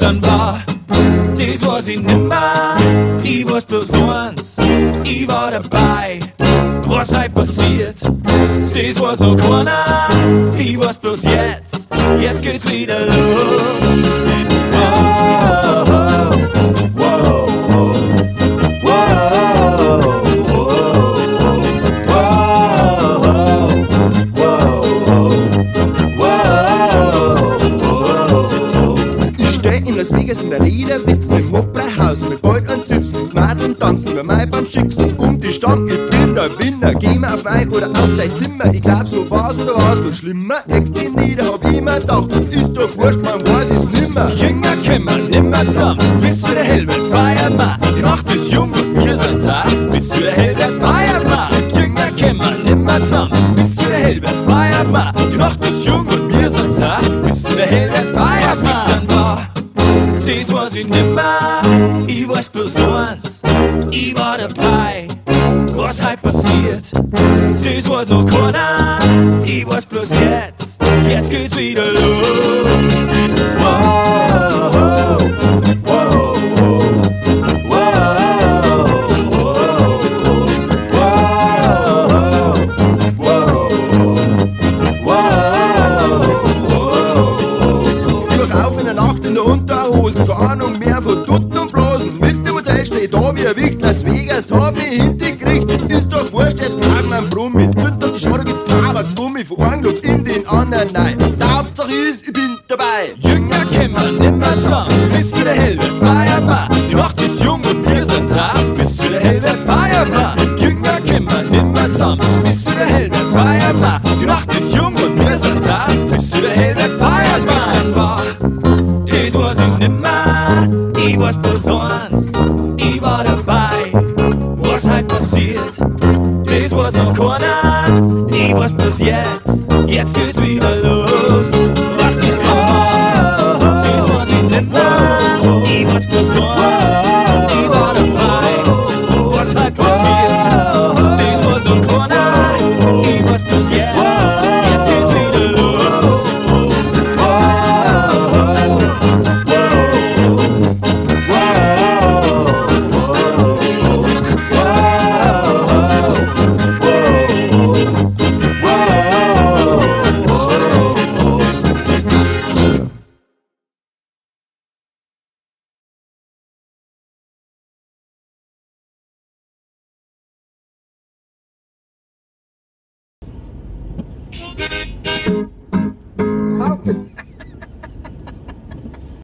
gestern war, das weiß ich nimmer. Ich weiß bloß eins, ich war dabei. Was heute passiert, das weiß noch keiner. Ich weiß bloß jetzt geht's wieder los. Oh, oh, oh, in Las Vegas in der Lederwichsen, im Hofbräuhaus mit Beut und Sitzen, Madeln tanzen, wir Mai beim Schicksen, die Stamm, ich bin der Winner, geh mal auf mein oder auf dein Zimmer, ich glaub so war's oder war's noch schlimmer, extrem nieder hab ich mir gedacht, ist doch wurscht, man weiß es nimmer. Jünger kommen nimmer zusammen, bis wieder hell wird, feiert man, die Nacht ist jung und wir sind da, bis wieder hell wird, feiert man. Jünger kommen nimmer zusammen, bis wieder hell wird, feiert man, die Nacht ist jung und wir sind da, bis wieder hell wird, feiert man. Was gestern war, das weiß ich nimmer, ich weiß bloß eins, ich war dabei. Was heute passiert, das weiß noch keiner, ich weiß bloß jetzt geht's wieder los. Wow, wow, wow, wow, Ich wach auf in der Nacht in der Unterhosen, keine Ahnung mehr von Tutten und Blasen. Mit dem Hotel steh ich da wie ein Wicht, Las Vegas hab mich hingekriegt. Ist doch wurscht, jetzt kauf mir einen Brummi. Zünd auf die Schade, gibt's Zaubergummi, von einem Club in den anderen rein. Die Hauptsache ist, ich bin dabei. Jünger kommen nimmer zusammen, bis wieder hell wird, feiert man. Die Nacht ist jung und wir sind da, bis wieder hell wird, feiert man. Jünger kommen nimmer zusammen, bis wieder hell wird, feiert man. Die Nacht ist jung und wir sind da, bis wieder hell wird, feiert man. Was gestern war, das weiß ich nimmer, ich weiß bloß eins, ich war dabei. Was heute passiert, das weiß noch keiner, ich weiß bloß jetzt geht's wieder los. Was gestern war, das weiß ich nimmer, ich weiß bloß eins, ich war dabei. Was heute passiert, das weiß noch keiner, ich weiß bloß jetzt geht's wieder los.